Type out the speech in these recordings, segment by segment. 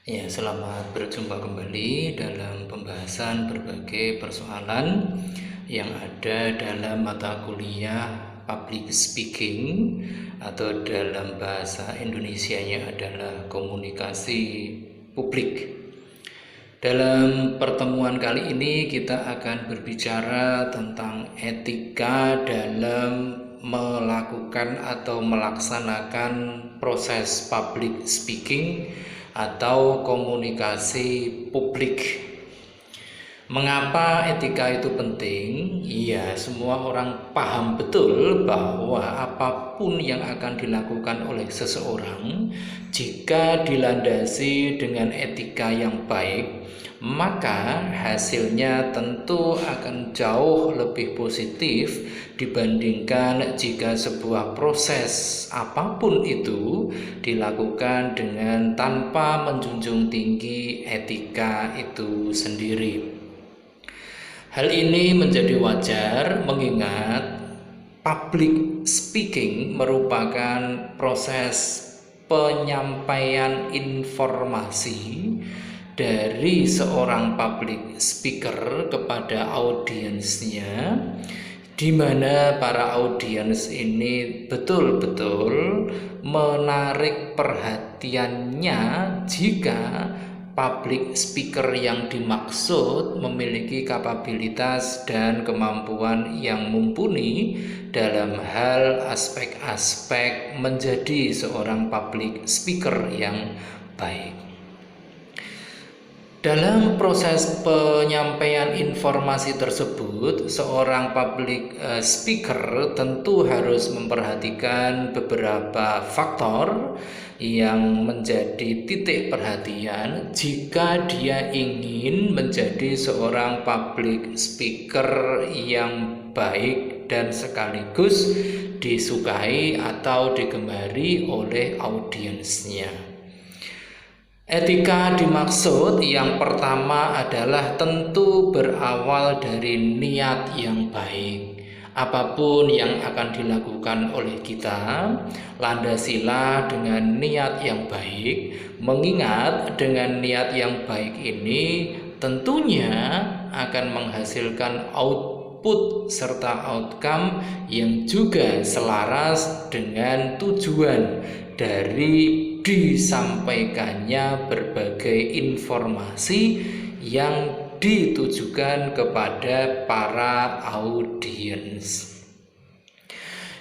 Ya, selamat berjumpa kembali dalam pembahasan berbagai persoalan yang ada dalam mata kuliah Public Speaking atau dalam bahasa Indonesianya adalah komunikasi publik. Dalam pertemuan kali ini kita akan berbicara tentang etika dalam melakukan atau melaksanakan proses public speaking atau komunikasi publik. Mengapa etika itu penting? Iya, semua orang paham betul bahwa apapun yang akan dilakukan oleh seseorang, jika dilandasi dengan etika yang baik, maka hasilnya tentu akan jauh lebih positif dibandingkan jika sebuah proses apapun itu dilakukan dengan tanpa menjunjung tinggi etika itu sendiri. Hal ini menjadi wajar mengingat public speaking merupakan proses penyampaian informasi dari seorang public speaker kepada audiensnya, di mana para audiens ini betul-betul menarik perhatiannya jika public speaker yang dimaksud memiliki kapabilitas dan kemampuan yang mumpuni dalam hal aspek-aspek menjadi seorang public speaker yang baik. Dalam proses penyampaian informasi tersebut, seorang public speaker tentu harus memperhatikan beberapa faktor yang menjadi titik perhatian jika dia ingin menjadi seorang public speaker yang baik dan sekaligus disukai atau digemari oleh audiensnya. Etika dimaksud yang pertama adalah tentu berawal dari niat yang baik. Apapun yang akan dilakukan oleh kita, landasilah dengan niat yang baik, mengingat dengan niat yang baik ini tentunya akan menghasilkan output serta outcome yang juga selaras dengan tujuan dari disampaikannya berbagai informasi yang ditujukan kepada para audiens.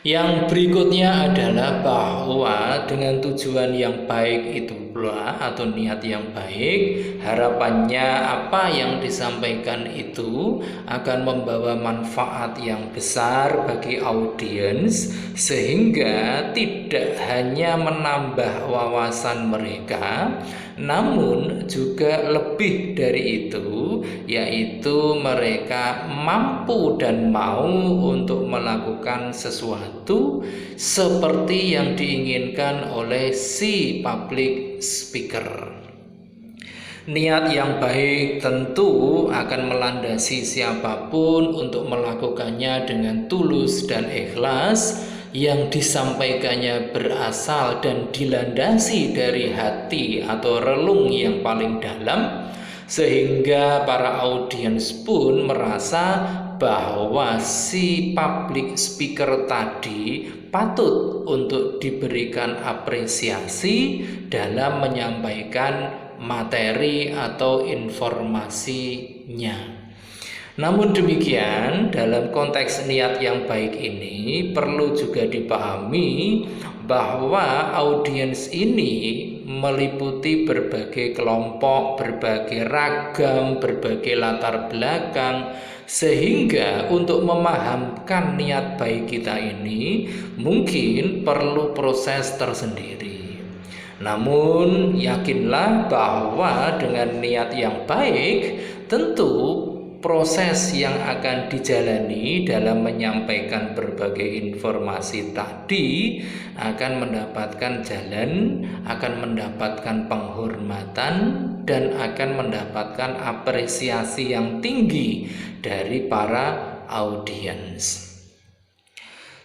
Yang berikutnya adalah bahwa dengan tujuan yang baik itu pula atau niat yang baik, harapannya apa yang disampaikan itu akan membawa manfaat yang besar bagi audiens, sehingga tidak hanya menambah wawasan mereka, namun juga lebih dari itu, yaitu mereka mampu dan mau untuk melakukan sesuatu seperti yang diinginkan oleh si public speaker. Niat yang baik tentu akan melandasi siapapun untuk melakukannya dengan tulus dan ikhlas, yang disampaikannya berasal dan dilandasi dari hati atau relung yang paling dalam, sehingga para audiens pun merasa bahwa si public speaker tadi patut untuk diberikan apresiasi dalam menyampaikan materi atau informasinya. Namun demikian, dalam konteks niat yang baik ini perlu juga dipahami bahwa audiens ini meliputi berbagai kelompok, berbagai ragam, berbagai latar belakang, sehingga untuk memahamkan niat baik kita ini mungkin perlu proses tersendiri. Namun yakinlah bahwa dengan niat yang baik tentu proses yang akan dijalani dalam menyampaikan berbagai informasi tadi akan mendapatkan jalan, akan mendapatkan penghormatan, dan akan mendapatkan apresiasi yang tinggi dari para audiens.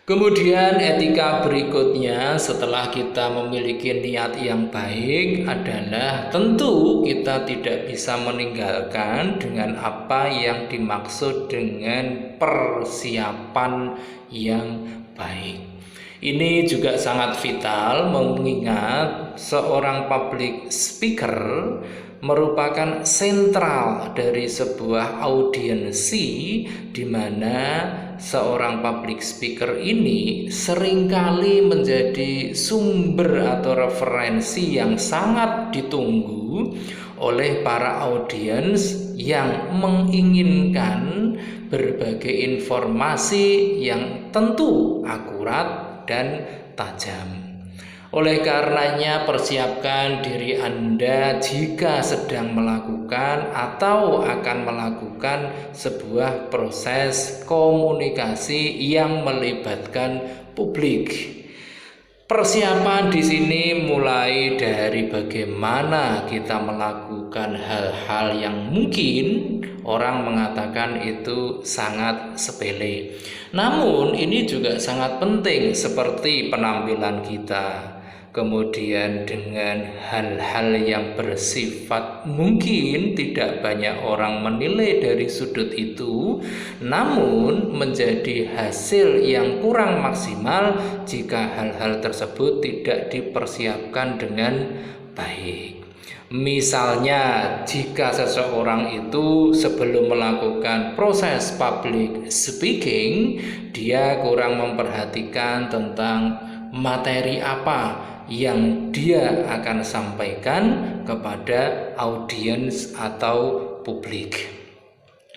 Kemudian etika berikutnya setelah kita memiliki niat yang baik adalah tentu kita tidak bisa meninggalkan dengan apa yang dimaksud dengan persiapan yang baik. Ini juga sangat vital mengingat seorang public speaker merupakan sentral dari sebuah audiensi di mana seorang public speaker ini seringkali menjadi sumber atau referensi yang sangat ditunggu oleh para audiens yang menginginkan berbagai informasi yang tentu akurat dan tajam. Oleh karenanya persiapkan diri Anda jika sedang melakukan atau akan melakukan sebuah proses komunikasi yang melibatkan publik. Persiapan di sini mulai dari bagaimana kita melakukan hal-hal yang mungkin orang mengatakan itu sangat sepele. Namun ini juga sangat penting seperti penampilan kita. Kemudian dengan hal-hal yang bersifat mungkin tidak banyak orang menilai dari sudut itu, namun menjadi hasil yang kurang maksimal jika hal-hal tersebut tidak dipersiapkan dengan baik. Misalnya, jika seseorang itu sebelum melakukan proses public speaking, dia kurang memperhatikan tentang materi apa yang dia akan sampaikan kepada audiens atau publik.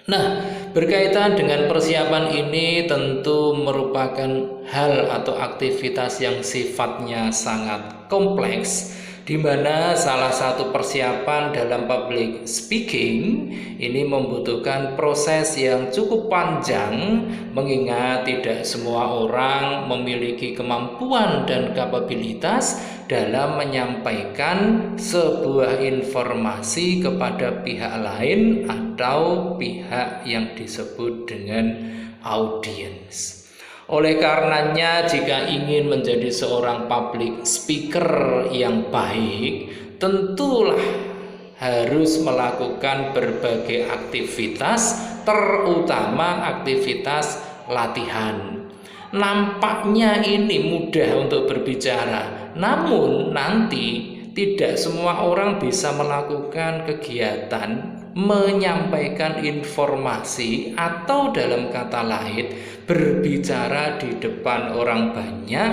Nah, berkaitan dengan persiapan ini tentu merupakan hal atau aktivitas yang sifatnya sangat kompleks, di mana salah satu persiapan dalam public speaking ini membutuhkan proses yang cukup panjang, mengingat tidak semua orang memiliki kemampuan dan kapabilitas dalam menyampaikan sebuah informasi kepada pihak lain atau pihak yang disebut dengan audiens. Oleh karenanya, jika ingin menjadi seorang public speaker yang baik, tentulah harus melakukan berbagai aktivitas, terutama aktivitas latihan. Nampaknya ini mudah untuk berbicara, namun nanti tidak semua orang bisa melakukan kegiatan menyampaikan informasi atau dalam kata lain berbicara di depan orang banyak,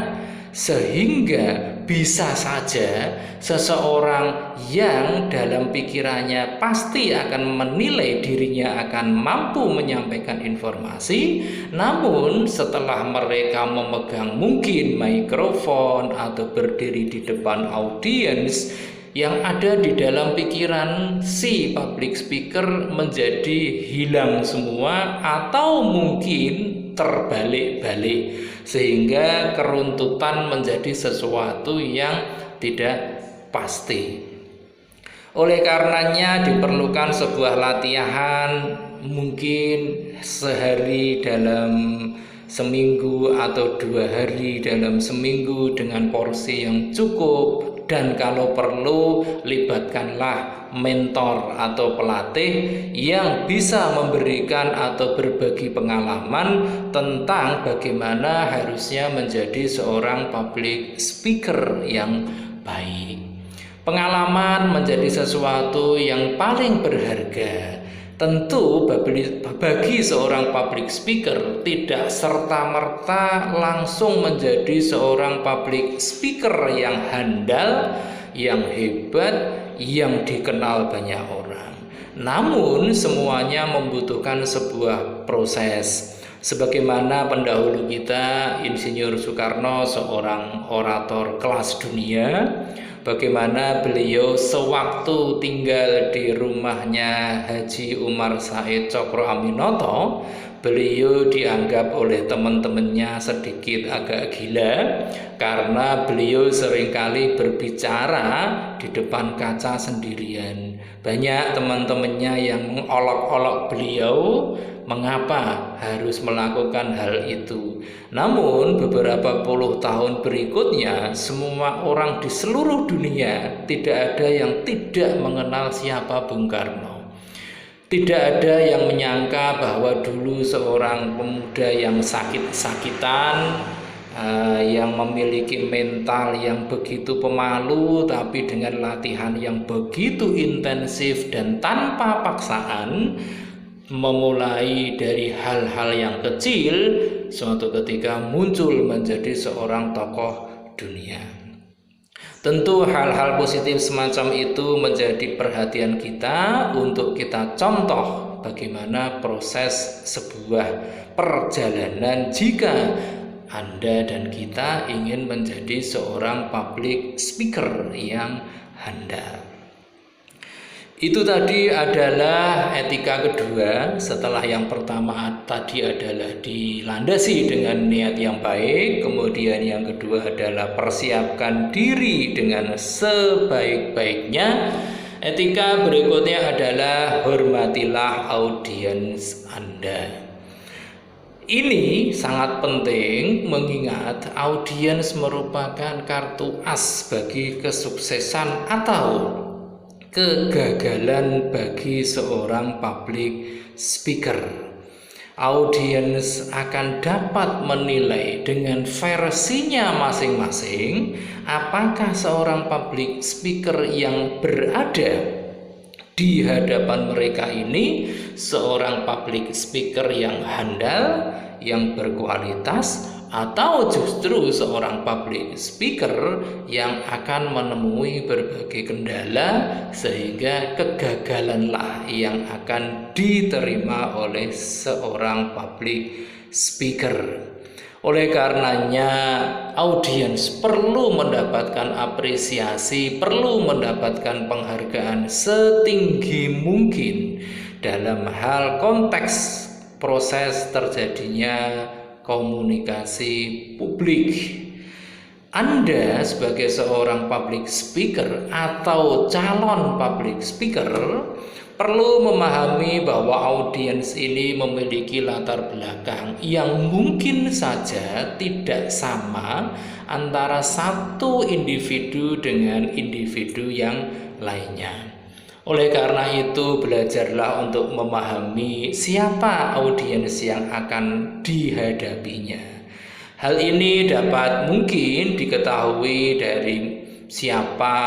sehingga bisa saja seseorang yang dalam pikirannya pasti akan menilai dirinya akan mampu menyampaikan informasi, namun setelah mereka memegang mungkin mikrofon atau berdiri di depan audiens, yang ada di dalam pikiran si public speaker menjadi hilang semua atau mungkin terbalik-balik, sehingga keruntutan menjadi sesuatu yang tidak pasti. Oleh karenanya diperlukan sebuah latihan, mungkin sehari dalam seminggu atau 2 hari dalam seminggu dengan porsi yang cukup, dan kalau perlu libatkanlah mentor atau pelatih yang bisa memberikan atau berbagi pengalaman tentang bagaimana harusnya menjadi seorang public speaker yang baik. Pengalaman menjadi sesuatu yang paling berharga. Tentu bagi seorang public speaker tidak serta-merta langsung menjadi seorang public speaker yang handal, yang hebat, yang dikenal banyak orang. Namun semuanya membutuhkan sebuah proses. Sebagaimana pendahulu kita, Insinyur Soekarno, seorang orator kelas dunia, bagaimana beliau sewaktu tinggal di rumahnya Haji Umar Said Cokro Aminoto, Beliau dianggap oleh teman-temannya sedikit agak gila karena beliau seringkali berbicara di depan kaca sendirian. Banyak teman-temannya yang mengolok-olok beliau mengapa harus melakukan hal itu. Namun beberapa puluh tahun berikutnya semua orang di seluruh dunia tidak ada yang tidak mengenal siapa Bung Karno. Tidak ada yang menyangka bahwa dulu seorang pemuda yang sakit-sakitan, yang memiliki mental yang begitu pemalu, tapi dengan latihan yang begitu intensif dan tanpa paksaan, memulai dari hal-hal yang kecil, suatu ketika muncul menjadi seorang tokoh dunia. Tentu hal-hal positif semacam itu menjadi perhatian kita untuk kita contoh bagaimana proses sebuah perjalanan jika Anda dan kita ingin menjadi seorang public speaker yang handal. Itu tadi adalah etika kedua. Setelah yang pertama tadi adalah dilandasi dengan niat yang baik, kemudian yang kedua adalah persiapkan diri dengan sebaik-baiknya. Etika berikutnya adalah hormatilah audiens Anda. Ini sangat penting mengingat audiens merupakan kartu as bagi kesuksesan atau kegagalan bagi seorang public speaker. Audiens akan dapat menilai dengan versinya masing-masing apakah seorang public speaker yang berada di hadapan mereka ini seorang public speaker yang handal, yang berkualitas, atau justru seorang public speaker yang akan menemui berbagai kendala sehingga kegagalanlah yang akan diterima oleh seorang public speaker. Oleh karenanya audiens perlu mendapatkan apresiasi, perlu mendapatkan penghargaan setinggi mungkin dalam hal konteks proses terjadinya komunikasi publik. Anda sebagai seorang public speaker atau calon public speaker perlu memahami bahwa audiens ini memiliki latar belakang yang mungkin saja tidak sama antara satu individu dengan individu yang lainnya. Oleh karena itu, belajarlah untuk memahami siapa audiens yang akan dihadapinya. Hal ini dapat mungkin diketahui dari siapa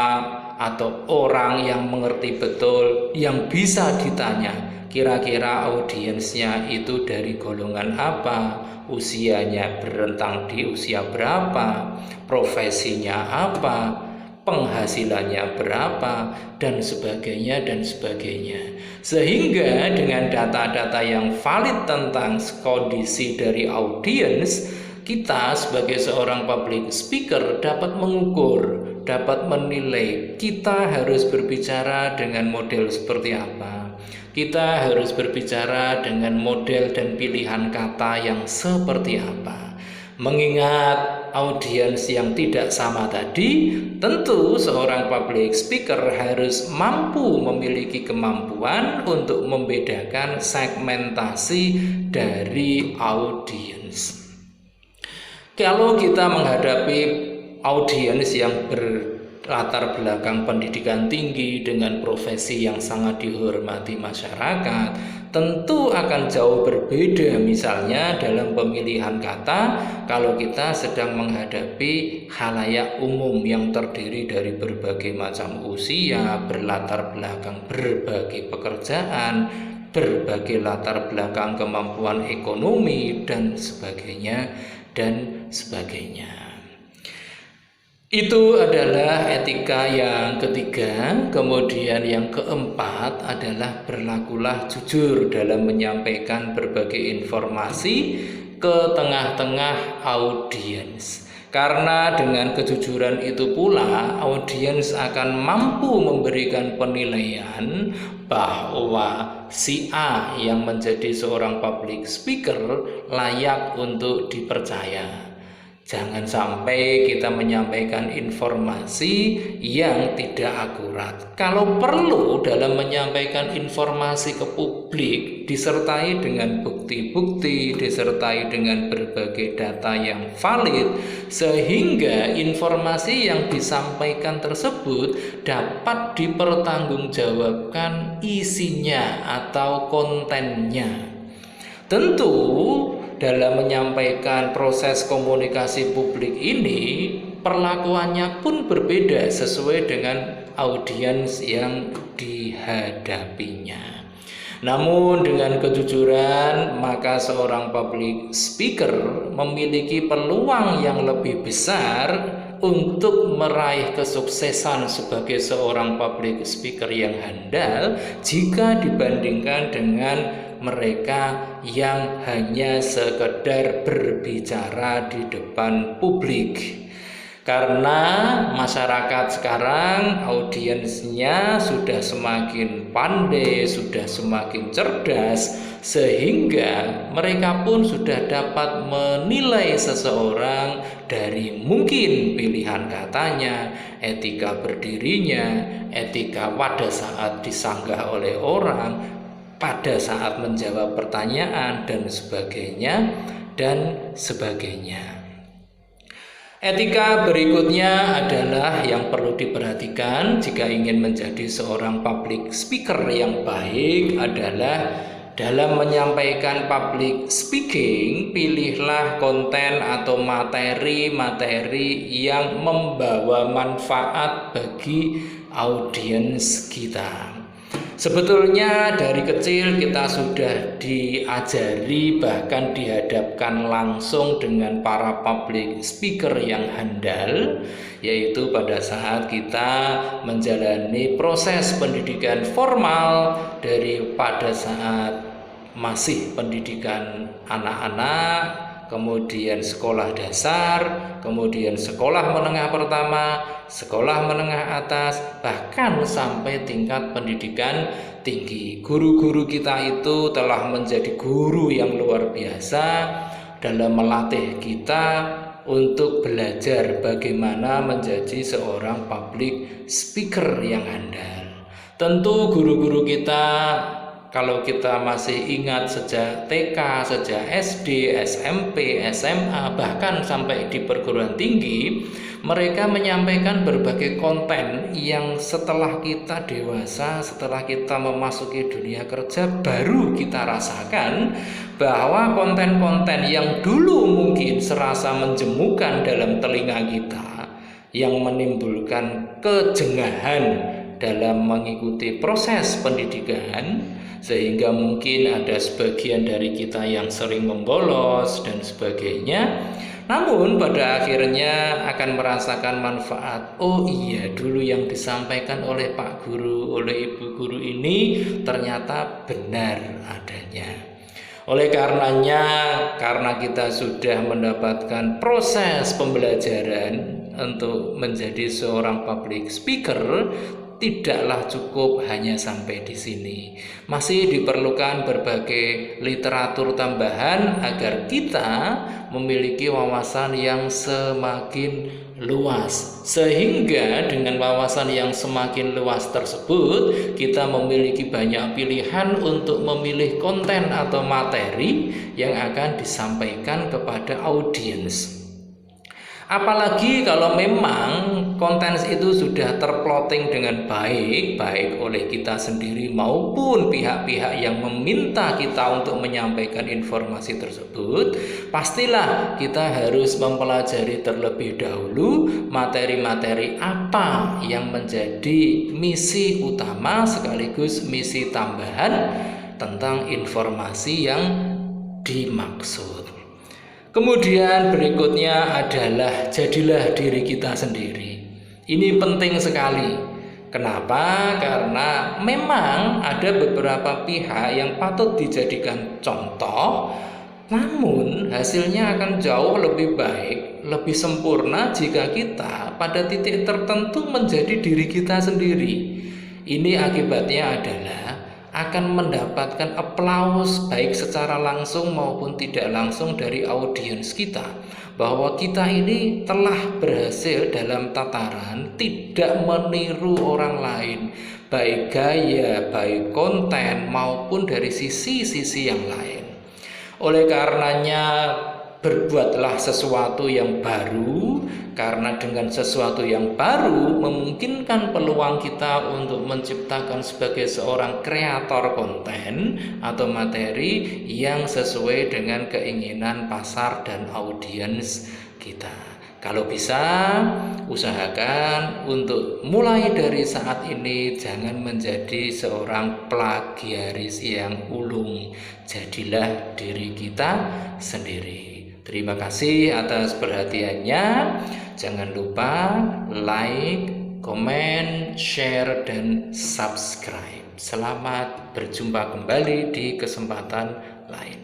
atau orang yang mengerti betul, yang bisa ditanya kira-kira audiensnya itu dari golongan apa, usianya berentang di usia berapa, profesinya apa, penghasilannya berapa, dan sebagainya dan sebagainya. Sehingga dengan data-data yang valid tentang kondisi dari audiens, kita sebagai seorang public speaker dapat mengukur, dapat menilai kita harus berbicara dengan model seperti apa. Kita harus berbicara dengan model dan pilihan kata yang seperti apa. Mengingat audiens yang tidak sama tadi, tentu seorang public speaker harus mampu memiliki kemampuan untuk membedakan segmentasi dari audiens. Kalau kita menghadapi audiens yang berlatar belakang pendidikan tinggi dengan profesi yang sangat dihormati masyarakat, tentu akan jauh berbeda misalnya dalam pemilihan kata kalau kita sedang menghadapi khalayak umum yang terdiri dari berbagai macam usia, berlatar belakang berbagai pekerjaan, berbagai latar belakang kemampuan ekonomi, dan sebagainya dan sebagainya. Itu adalah etika yang ketiga. Kemudian yang keempat adalah berlakulah jujur dalam menyampaikan berbagai informasi ke tengah-tengah audiens. Karena dengan kejujuran itu pula audiens akan mampu memberikan penilaian bahwa si A yang menjadi seorang public speaker layak untuk dipercaya. Jangan sampai kita menyampaikan informasi yang tidak akurat. Kalau perlu dalam menyampaikan informasi ke publik disertai dengan bukti-bukti, disertai dengan berbagai data yang valid, sehingga informasi yang disampaikan tersebut dapat dipertanggungjawabkan isinya atau kontennya. Tentu dalam menyampaikan proses komunikasi publik ini perlakuannya pun berbeda sesuai dengan audiens yang dihadapinya. Namun dengan kejujuran maka seorang public speaker memiliki peluang yang lebih besar untuk meraih kesuksesan sebagai seorang public speaker yang handal jika dibandingkan dengan mereka yang hanya sekedar berbicara di depan publik. Karena masyarakat sekarang audiensnya sudah semakin pandai, sudah semakin cerdas, sehingga mereka pun sudah dapat menilai seseorang dari mungkin pilihan katanya, etika berdirinya, etika pada saat disanggah oleh orang, pada saat menjawab pertanyaan, dan sebagainya dan sebagainya. Etika berikutnya adalah yang perlu diperhatikan jika ingin menjadi seorang public speaker yang baik adalah dalam menyampaikan public speaking, pilihlah konten atau materi-materi yang membawa manfaat bagi audiens kita. Sebetulnya dari kecil kita sudah diajari, bahkan dihadapkan langsung dengan para public speaker yang handal, yaitu pada saat kita menjalani proses pendidikan formal dari pada saat masih pendidikan anak-anak, kemudian sekolah dasar, kemudian sekolah menengah pertama, sekolah menengah atas, bahkan sampai tingkat pendidikan tinggi. Guru-guru kita itu telah menjadi guru yang luar biasa dalam melatih kita untuk belajar bagaimana menjadi seorang public speaker yang handal. Tentu guru-guru kita, kalau kita masih ingat sejak TK, sejak SD, SMP, SMA, bahkan sampai di perguruan tinggi, mereka menyampaikan berbagai konten yang setelah kita dewasa, setelah kita memasuki dunia kerja, baru kita rasakan bahwa konten-konten yang dulu mungkin serasa menjemukan dalam telinga kita, yang menimbulkan kejengahan dalam mengikuti proses pendidikan, sehingga mungkin ada sebagian dari kita yang sering membolos dan sebagainya. Namun pada akhirnya akan merasakan manfaat. Oh iya, dulu yang disampaikan oleh Pak Guru, oleh Ibu Guru ini ternyata benar adanya. Oleh karenanya, karena kita sudah mendapatkan proses pembelajaran untuk menjadi seorang public speaker, tidaklah cukup hanya sampai di sini. Masih diperlukan berbagai literatur tambahan agar kita memiliki wawasan yang semakin luas. Sehingga dengan wawasan yang semakin luas tersebut, kita memiliki banyak pilihan untuk memilih konten atau materi yang akan disampaikan kepada audiens. Apalagi kalau memang konten itu sudah terplotting dengan baik oleh kita sendiri maupun pihak-pihak yang meminta kita untuk menyampaikan informasi tersebut, pastilah kita harus mempelajari terlebih dahulu materi-materi apa yang menjadi misi utama sekaligus misi tambahan tentang informasi yang dimaksud. Kemudian berikutnya adalah jadilah diri kita sendiri. Ini penting sekali. Kenapa? Karena memang ada beberapa pihak yang patut dijadikan contoh Namun hasilnya akan jauh lebih baik, lebih sempurna jika kita pada titik tertentu menjadi diri kita sendiri. Ini akibatnya adalah akan mendapatkan aplaus baik secara langsung maupun tidak langsung dari audiens kita, bahwa kita ini telah berhasil dalam tataran tidak meniru orang lain, baik gaya, baik konten maupun dari sisi-sisi yang lain. Oleh karenanya berbuatlah sesuatu yang baru, karena dengan sesuatu yang baru memungkinkan peluang kita untuk menciptakan sebagai seorang kreator konten atau materi yang sesuai dengan keinginan pasar dan audiens kita. Kalau bisa, usahakan untuk mulai dari saat ini jangan menjadi seorang plagiaris yang ulung. Jadilah diri kita sendiri. Terima kasih atas perhatiannya. Jangan lupa like, komen, share, dan subscribe. Selamat berjumpa kembali di kesempatan lain.